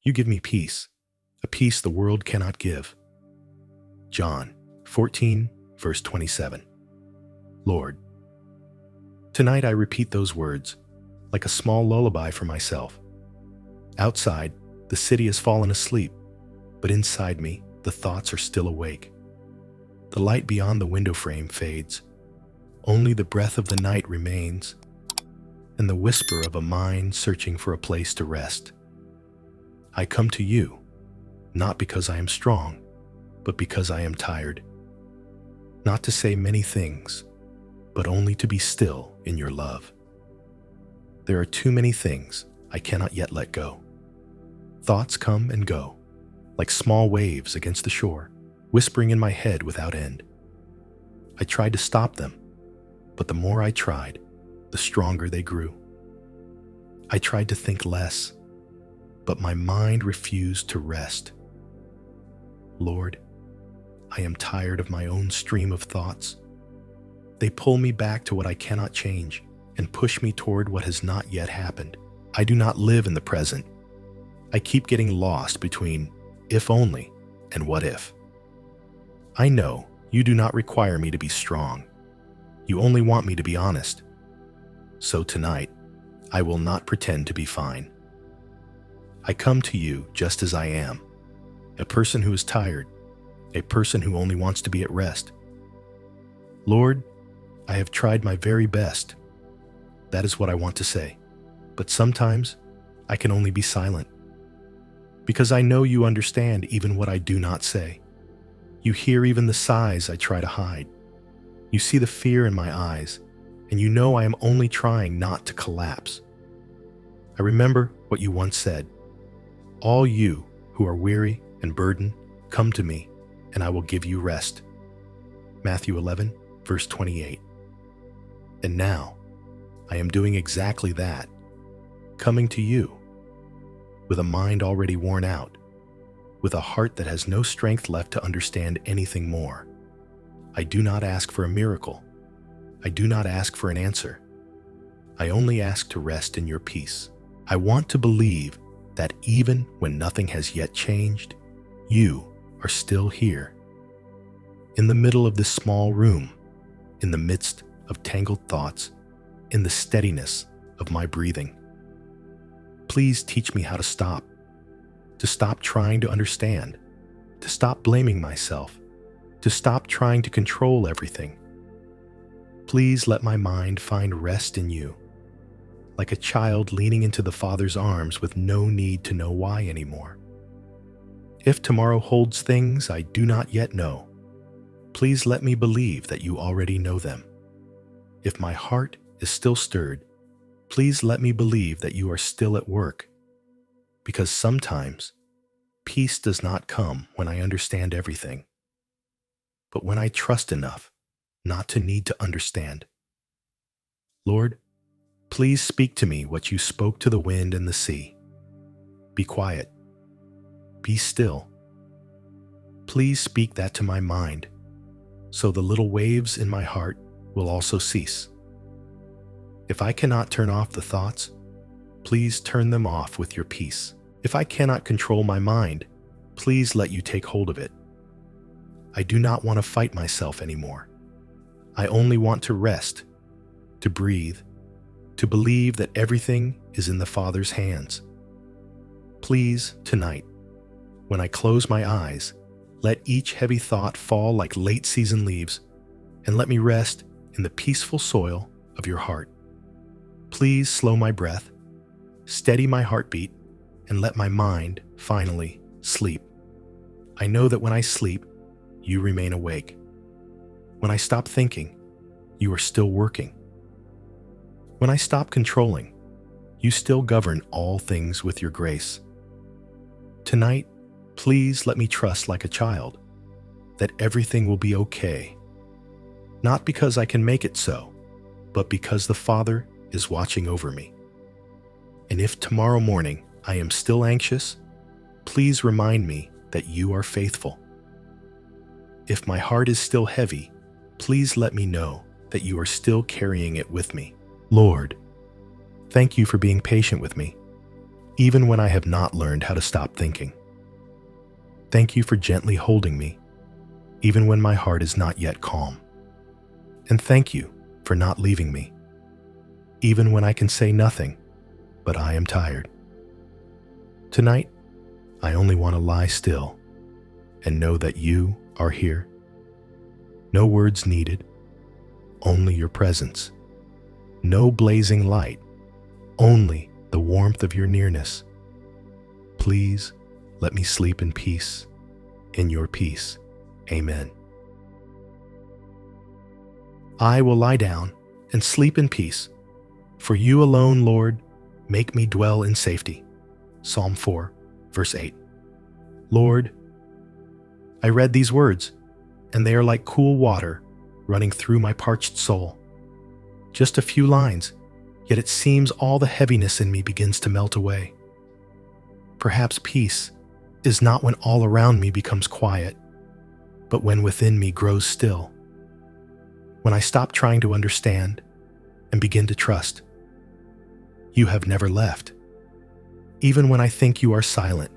You give me peace, a peace the world cannot give. John 14, verse 27. Lord, tonight I repeat those words like a small lullaby for myself. Outside, the city has fallen asleep, but inside me, the thoughts are still awake. The light beyond the window frame fades. Only the breath of the night remains, and the whisper of a mind searching for a place to rest. I come to you, not because I am strong, but because I am tired. Not to say many things, but only to be still in your love. There are too many things I cannot yet let go. Thoughts come and go, like small waves against the shore, whispering in my head without end. I tried to stop them, but the more I tried, the stronger they grew. I tried to think less, but my mind refused to rest. Lord, I am tired of my own stream of thoughts. They pull me back to what I cannot change and push me toward what has not yet happened. I do not live in the present. I keep getting lost between if only and what if. I know you do not require me to be strong. You only want me to be honest. So tonight, I will not pretend to be fine. I come to you just as I am, a person who is tired, a person who only wants to be at rest. Lord, I have tried my very best. That is what I want to say. But sometimes I can only be silent. Because I know you understand even what I do not say. You hear even the sighs I try to hide. You see the fear in my eyes, and you know I am only trying not to collapse. I remember what you once said. All you who are weary and burdened, come to me, and I will give you rest. Matthew 11, verse 28. And now, I am doing exactly that, coming to you, with a mind already worn out, with a heart that has no strength left to understand anything more. I do not ask for a miracle. I do not ask for an answer. I only ask to rest in your peace. I want to believe that even when nothing has yet changed, you are still here. In the middle of this small room, in the midst of tangled thoughts, in the steadiness of my breathing. Please teach me how to stop trying to understand, to stop blaming myself, to stop trying to control everything. Please let my mind find rest in you, like a child leaning into the Father's arms with no need to know why anymore. If tomorrow holds things I do not yet know, please let me believe that you already know them. If my heart is still stirred, please let me believe that you are still at work. Because sometimes, peace does not come when I understand everything, but when I trust enough not to need to understand. Lord, please speak to me what you spoke to the wind and the sea. Be quiet. Be still. Please speak that to my mind, so the little waves in my heart will also cease. If I cannot turn off the thoughts, please turn them off with your peace. If I cannot control my mind, please let you take hold of it. I do not want to fight myself anymore. I only want to rest, to breathe, to believe that everything is in the Father's hands. Please, tonight, when I close my eyes, let each heavy thought fall like late-season leaves, and let me rest in the peaceful soil of your heart. Please slow my breath, steady my heartbeat, and let my mind finally sleep. I know that when I sleep, you remain awake. When I stop thinking, you are still working. When I stop controlling, you still govern all things with your grace. Tonight, please let me trust like a child that everything will be okay. Not because I can make it so, but because the Father is watching over me. And if tomorrow morning I am still anxious, please remind me that you are faithful. If my heart is still heavy, please let me know that you are still carrying it with me. Lord, thank you for being patient with me. even when I have not learned how to stop thinking. Thank you for gently holding me, even when my heart is not yet calm. And thank you for not leaving me, even when I can say nothing, but I am tired. Tonight, I only want to lie still and know that you are here. No words needed, only your presence. No blazing light, only the warmth of your nearness. Please let me sleep in peace, in your peace. Amen. I will lie down and sleep in peace. For you alone, Lord, make me dwell in safety. Psalm 4, verse 8. Lord, I read these words, and they are like cool water running through my parched soul. Just a few lines, yet it seems all the heaviness in me begins to melt away. Perhaps peace is not when all around me becomes quiet, but when within me grows still. When I stop trying to understand and begin to trust. You have never left. Even when I think you are silent,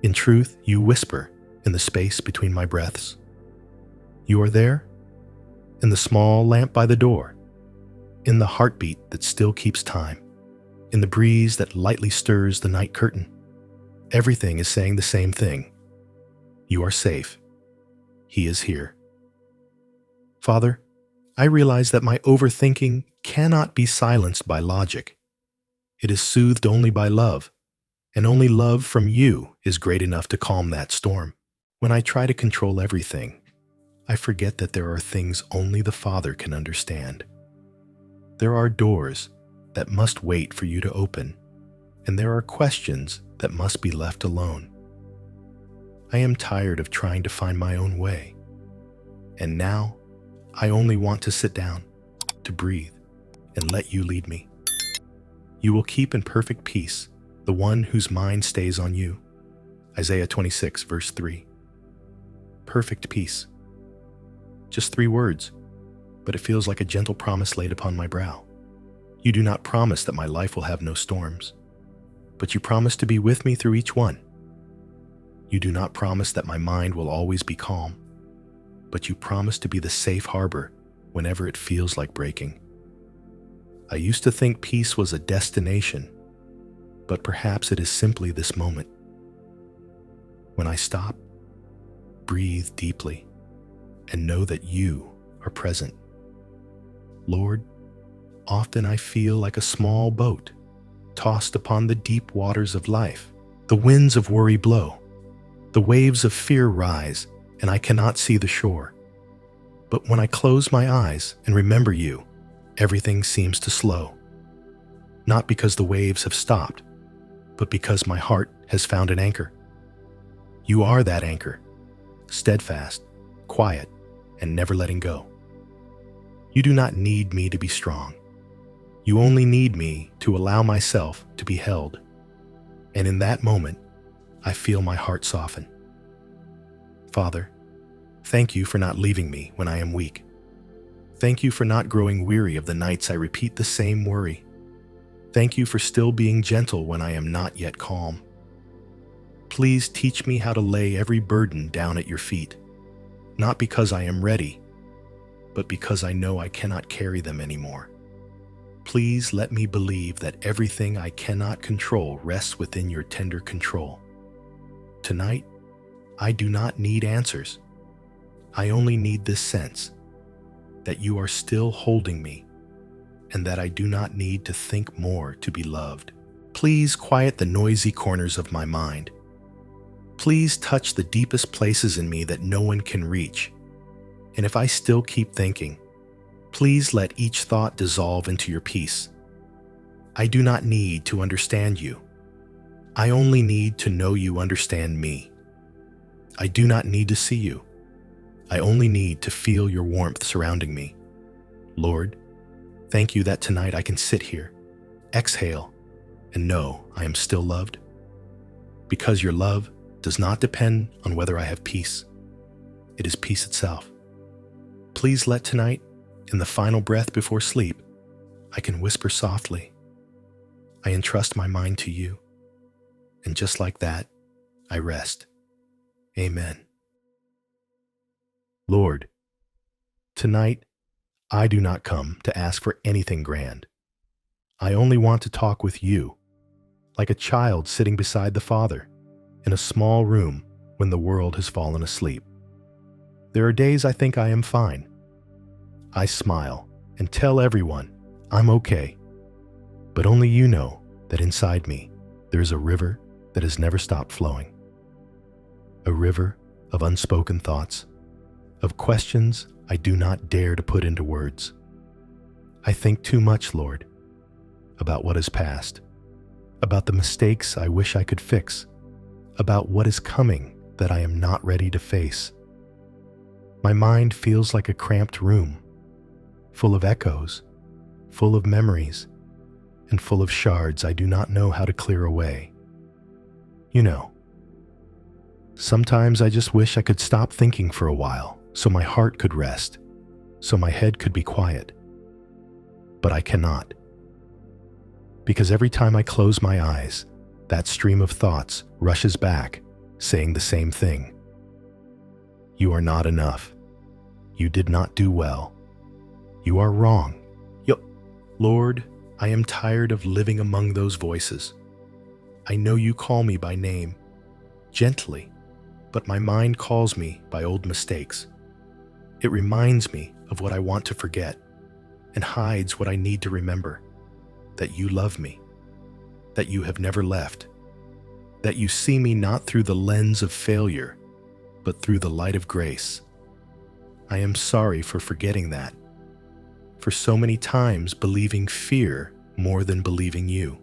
in truth, you whisper in the space between my breaths. You are there, in the small lamp by the door, in the heartbeat that still keeps time, in the breeze that lightly stirs the night curtain. Everything is saying the same thing. You are safe. He is here. Father, I realize that my overthinking cannot be silenced by logic. It is soothed only by love, and only love from you is great enough to calm that storm. When I try to control everything, I forget that there are things only the Father can understand. There are doors that must wait for you to open, and there are questions that must be left alone. I am tired of trying to find my own way, and now I only want to sit down, to breathe, and let you lead me. You will keep in perfect peace the one whose mind stays on you. Isaiah 26, verse 3. Perfect peace. Just 3 words, but it feels like a gentle promise laid upon my brow. You do not promise that my life will have no storms, but you promise to be with me through each one. You do not promise that my mind will always be calm, but you promise to be the safe harbor whenever it feels like breaking. I used to think peace was a destination, but perhaps it is simply this moment. When I stop, breathe deeply, and know that you are present. Lord, often I feel like a small boat tossed upon the deep waters of life. The winds of worry blow, the waves of fear rise, and I cannot see the shore. But when I close my eyes and remember you, everything seems to slow. Not because the waves have stopped, but because my heart has found an anchor. You are that anchor, steadfast, quiet, and never letting go. You do not need me to be strong. You only need me to allow myself to be held. And in that moment, I feel my heart soften. Father, thank you for not leaving me when I am weak. Thank you for not growing weary of the nights I repeat the same worry. Thank you for still being gentle when I am not yet calm. Please teach me how to lay every burden down at your feet, not because I am ready, but because I know I cannot carry them anymore. Please let me believe that everything I cannot control rests within your tender control. Tonight, I do not need answers. I only need this sense that you are still holding me and that I do not need to think more to be loved. Please quiet the noisy corners of my mind. Please touch the deepest places in me that no one can reach. And if I still keep thinking, please let each thought dissolve into your peace. I do not need to understand you. I only need to know you understand me. I do not need to see you. I only need to feel your warmth surrounding me. Lord, thank you that tonight I can sit here, exhale, and know I am still loved. Because your love does not depend on whether I have peace. It is peace itself. Please let tonight, in the final breath before sleep, I can whisper softly, I entrust my mind to you. And just like that, I rest. Amen. Lord, tonight I do not come to ask for anything grand. I only want to talk with you, like a child sitting beside the Father in a small room when the world has fallen asleep. There are days I think I am fine. I smile and tell everyone I'm okay, but only you know that inside me there is a river that has never stopped flowing. A river of unspoken thoughts, of questions I do not dare to put into words. I think too much, Lord, about what has passed, about the mistakes I wish I could fix, about what is coming that I am not ready to face. My mind feels like a cramped room, full of echoes, full of memories, and full of shards I do not know how to clear away. You know, sometimes I just wish I could stop thinking for a while so my heart could rest, so my head could be quiet. But I cannot. Because every time I close my eyes, that stream of thoughts rushes back, saying the same thing. You are not enough. You did not do well. You are wrong. Lord, I am tired of living among those voices. I know you call me by name, gently, but my mind calls me by old mistakes. It reminds me of what I want to forget and hides what I need to remember, that you love me, that you have never left, that you see me not through the lens of failure, but through the light of grace. I am sorry for forgetting that, for so many times believing fear more than believing you.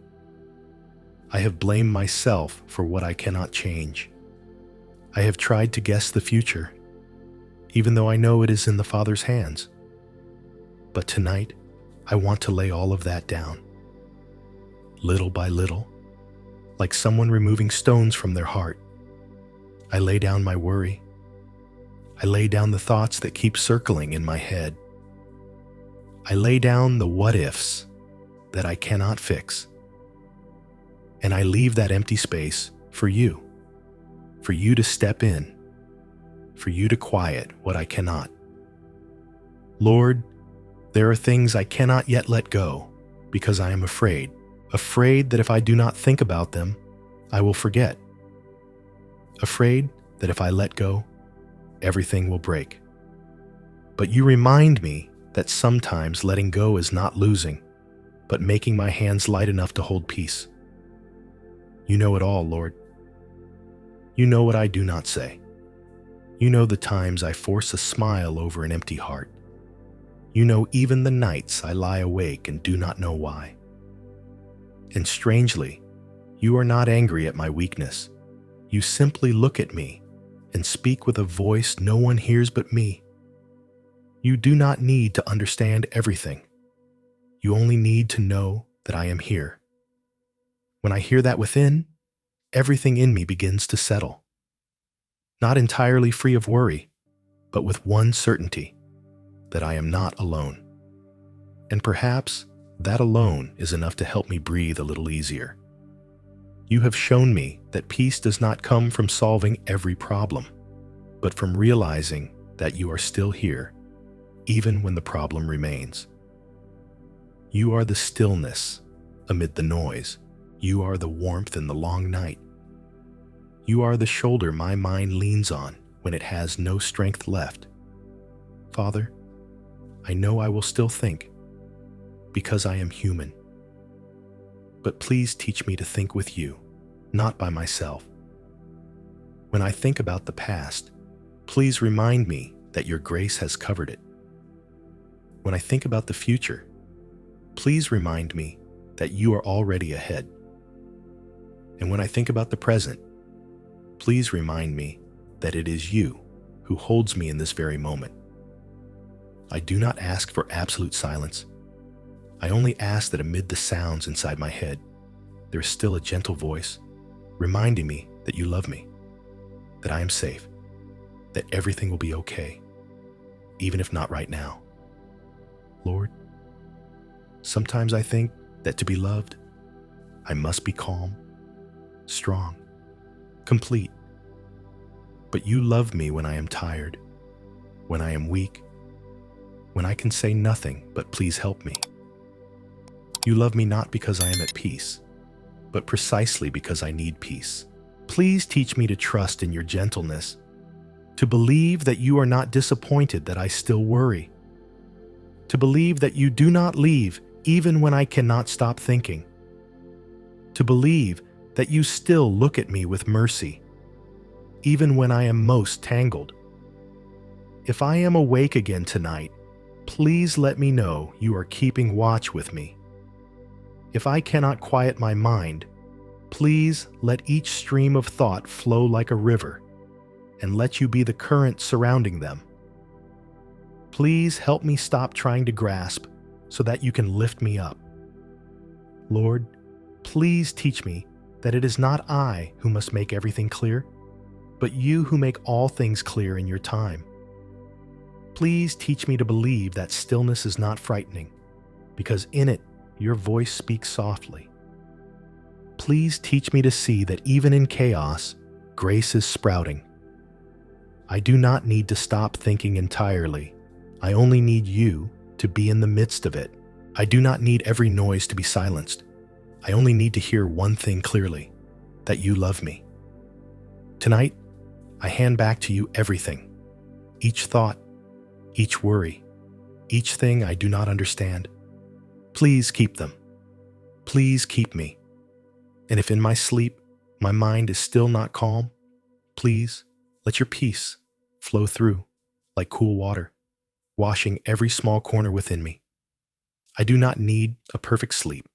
I have blamed myself for what I cannot change. I have tried to guess the future, even though I know it is in the Father's hands. But tonight, I want to lay all of that down. Little by little, like someone removing stones from their heart, I lay down my worry. I lay down the thoughts that keep circling in my head. I lay down the what-ifs that I cannot fix. And I leave that empty space for you to step in, for you to quiet what I cannot. Lord, there are things I cannot yet let go because I am afraid that if I do not think about them, I will forget. Afraid that if I let go, everything will break. But you remind me that sometimes letting go is not losing, but making my hands light enough to hold peace. You know it all, Lord. You know what I do not say. You know the times I force a smile over an empty heart. You know even the nights I lie awake and do not know why. And strangely, you are not angry at my weakness. You simply look at me and speak with a voice no one hears but me. You do not need to understand everything. You only need to know that I am here. When I hear that within, everything in me begins to settle. Not entirely free of worry, but with one certainty, that I am not alone. And perhaps that alone is enough to help me breathe a little easier. You have shown me that peace does not come from solving every problem, but from realizing that you are still here, even when the problem remains. You are the stillness amid the noise. You are the warmth in the long night. You are the shoulder my mind leans on when it has no strength left. Father, I know I will still think, because I am human. But please teach me to think with you, not by myself. When I think about the past, please remind me that your grace has covered it. When I think about the future, please remind me that you are already ahead. And when I think about the present, please remind me that it is you who holds me in this very moment. I do not ask for absolute silence. I only ask that amid the sounds inside my head, there is still a gentle voice reminding me that you love me, that I am safe, that everything will be okay, even if not right now. Lord, sometimes I think that to be loved, I must be calm, strong, complete. But you love me when I am tired, when I am weak, when I can say nothing but please help me. You love me not because I am at peace, but precisely because I need peace. Please teach me to trust in your gentleness, to believe that you are not disappointed that I still worry, to believe that you do not leave even when I cannot stop thinking, to believe that you still look at me with mercy, even when I am most tangled. If I am awake again tonight, please let me know you are keeping watch with me. If I cannot quiet my mind, please let each stream of thought flow like a river, and let you be the current surrounding them. Please help me stop trying to grasp so that you can lift me up. Lord, please teach me that it is not I who must make everything clear, but you who make all things clear in your time. Please teach me to believe that stillness is not frightening, because in it your voice speaks softly. Please teach me to see that even in chaos, grace is sprouting. I do not need to stop thinking entirely. I only need you to be in the midst of it. I do not need every noise to be silenced. I only need to hear one thing clearly, that you love me. Tonight, I hand back to you everything, each thought, each worry, each thing I do not understand. Please keep them. Please keep me. And if in my sleep, my mind is still not calm, please let your peace flow through like cool water, washing every small corner within me. I do not need a perfect sleep,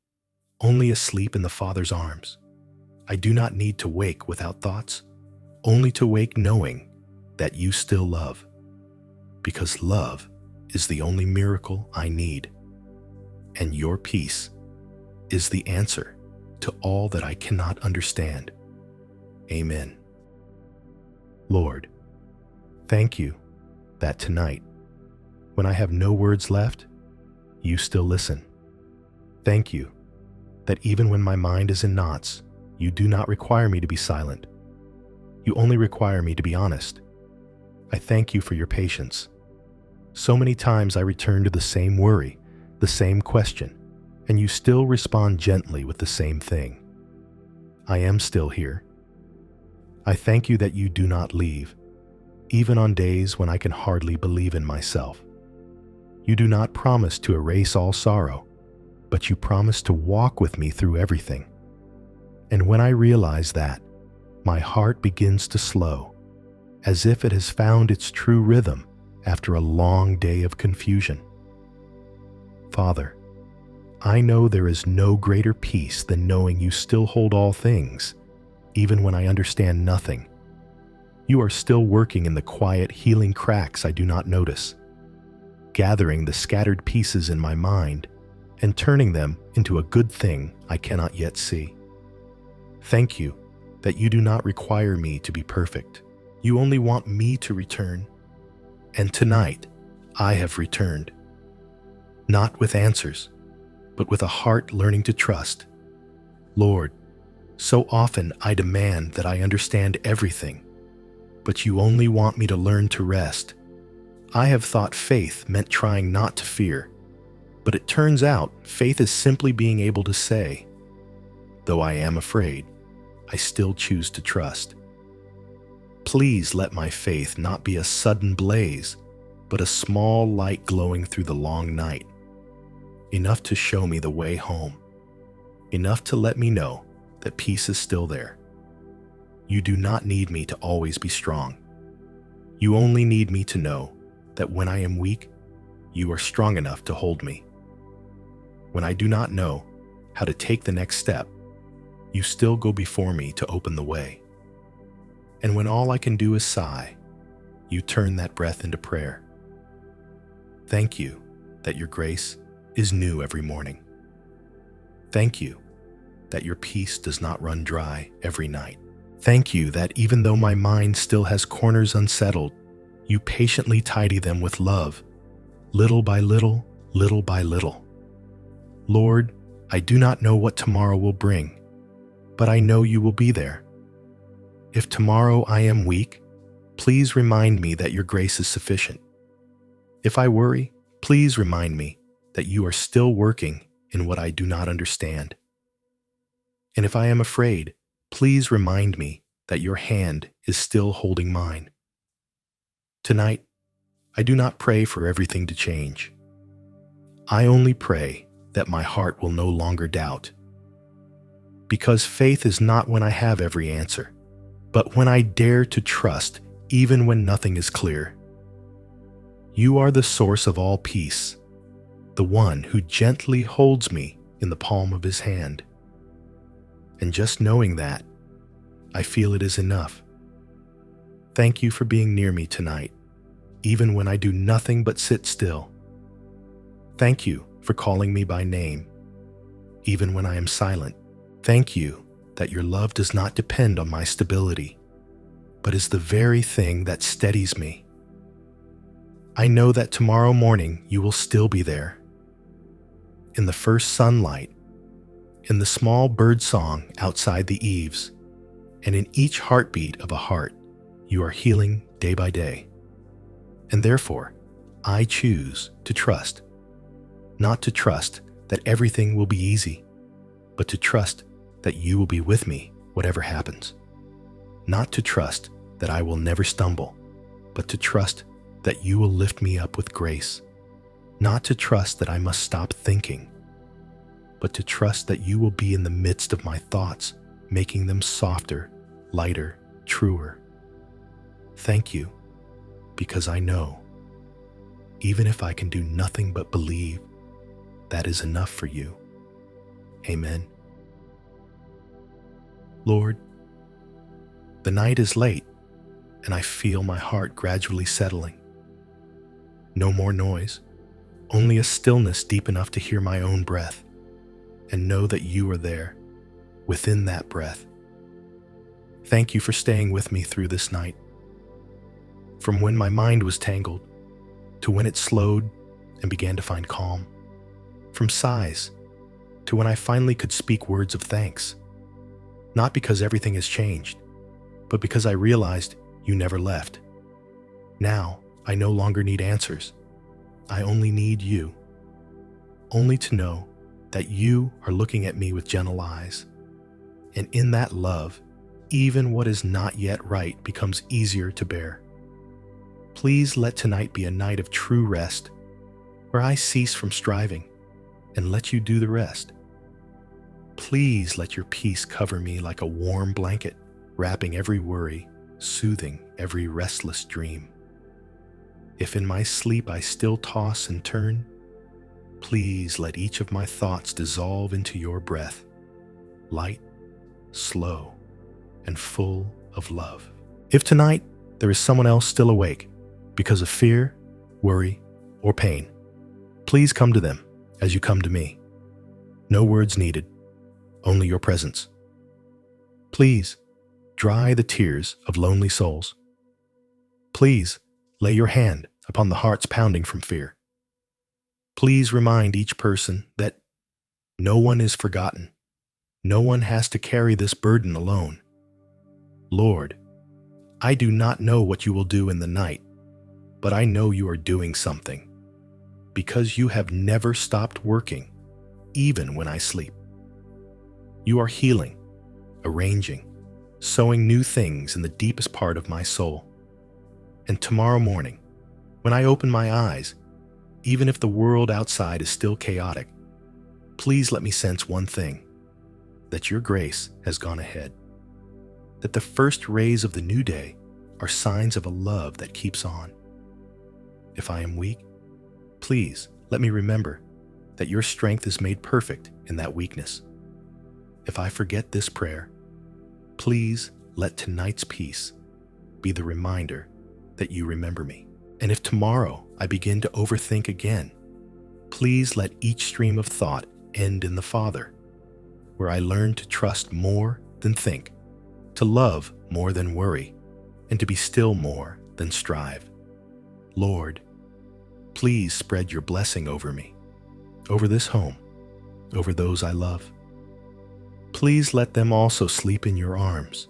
only a sleep in the Father's arms. I do not need to wake without thoughts, only to wake knowing that you still love, because love is the only miracle I need, and your peace is the answer to all that I cannot understand. Amen. Lord, thank you that tonight, when I have no words left, you still listen. Thank you that even when my mind is in knots, you do not require me to be silent. You only require me to be honest. I thank you for your patience. So many times I return to the same worry, the same question, and you still respond gently with the same thing. I am still here. I thank you that you do not leave, even on days when I can hardly believe in myself. You do not promise to erase all sorrow, but you promise to walk with me through everything. And when I realize that, my heart begins to slow, as if it has found its true rhythm after a long day of confusion. Father, I know there is no greater peace than knowing you still hold all things, even when I understand nothing. You are still working in the quiet, healing cracks I do not notice, gathering the scattered pieces in my mind and turning them into a good thing I cannot yet see. Thank you that you do not require me to be perfect. You only want me to return. And tonight, I have returned. Not with answers, but with a heart learning to trust. Lord, so often I demand that I understand everything, but you only want me to learn to rest. I have thought faith meant trying not to fear, but it turns out faith is simply being able to say, though I am afraid, I still choose to trust. Please let my faith not be a sudden blaze, but a small light glowing through the long night, enough to show me the way home, enough to let me know that peace is still there. You do not need me to always be strong. You only need me to know that when I am weak, you are strong enough to hold me. When I do not know how to take the next step, you still go before me to open the way. And when all I can do is sigh, you turn that breath into prayer. Thank you that your grace is new every morning. Thank you that your peace does not run dry every night. Thank you that even though my mind still has corners unsettled, you patiently tidy them with love, little by little, little by little. Lord, I do not know what tomorrow will bring, but I know you will be there. If tomorrow I am weak, please remind me that your grace is sufficient. If I worry, please remind me that you are still working in what I do not understand. And if I am afraid, please remind me that your hand is still holding mine. Tonight, I do not pray for everything to change. I only pray that my heart will no longer doubt. Because faith is not when I have every answer, but when I dare to trust even when nothing is clear. You are the source of all peace, the one who gently holds me in the palm of his hand. And just knowing that, I feel it is enough. Thank you for being near me tonight, even when I do nothing but sit still. Thank you for calling me by name, even when I am silent. Thank you that your love does not depend on my stability, but is the very thing that steadies me. I know that tomorrow morning you will still be there. In the first sunlight, in the small bird song outside the eaves, and in each heartbeat of a heart, you are healing day by day. And therefore, I choose to trust. Not to trust that everything will be easy, but to trust that you will be with me whatever happens. Not to trust that I will never stumble, but to trust that you will lift me up with grace. Not to trust that I must stop thinking, but to trust that you will be in the midst of my thoughts, making them softer, lighter, truer. Thank you, because I know, even if I can do nothing but believe, that is enough for you. Amen. Lord, the night is late, and I feel my heart gradually settling. No more noise, only a stillness deep enough to hear my own breath, and know that you are there, within that breath. Thank you for staying with me through this night. From when my mind was tangled, to when it slowed and began to find calm. From sighs, to when I finally could speak words of thanks. Not because everything has changed, but because I realized you never left. Now, I no longer need answers. I only need you. Only to know that you are looking at me with gentle eyes. And in that love, even what is not yet right becomes easier to bear. Please let tonight be a night of true rest, where I cease from striving and let you do the rest. Please let your peace cover me like a warm blanket, wrapping every worry, soothing every restless dream. If in my sleep I still toss and turn, please let each of my thoughts dissolve into your breath, light, slow, and full of love. If tonight there is someone else still awake because of fear, worry, or pain, please come to them as you come to me. No words needed, only your presence. Please dry the tears of lonely souls. Please lay your hand upon the hearts pounding from fear. Please remind each person that no one is forgotten. No one has to carry this burden alone. Lord, I do not know what you will do in the night, but I know you are doing something, because you have never stopped working, even when I sleep. You are healing, arranging, sowing new things in the deepest part of my soul. And tomorrow morning, when I open my eyes, even if the world outside is still chaotic, please let me sense one thing, that your grace has gone ahead, that the first rays of the new day are signs of a love that keeps on. If I am weak, please let me remember that your strength is made perfect in that weakness. If I forget this prayer, please let tonight's peace be the reminder that you remember me. And if tomorrow I begin to overthink again, please let each stream of thought end in the Father, where I learn to trust more than think, to love more than worry, and to be still more than strive. Lord, please spread your blessing over me, over this home, over those I love. Please let them also sleep in your arms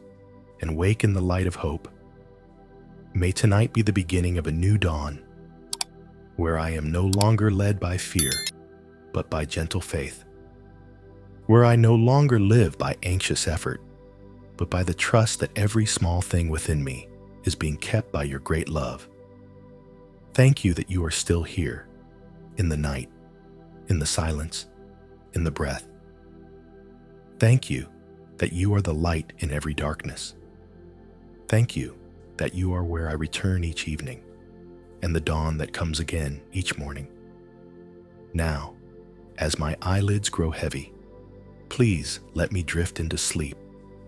and wake in the light of hope. May tonight be the beginning of a new dawn, where I am no longer led by fear, but by gentle faith, where I no longer live by anxious effort, but by the trust that every small thing within me is being kept by your great love. Thank you that you are still here, in the night, in the silence, in the breath. Thank you that you are the light in every darkness. Thank you that you are where I return each evening, and the dawn that comes again each morning. Now, as my eyelids grow heavy, please let me drift into sleep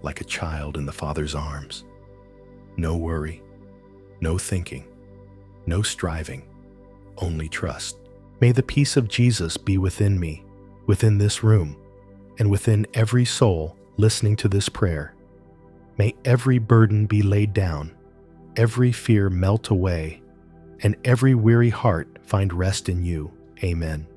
like a child in the Father's arms. No worry, no thinking, no striving, only trust. May the peace of Jesus be within me, within this room, and within every soul listening to this prayer. May every burden be laid down, every fear melt away, and every weary heart find rest in you. Amen.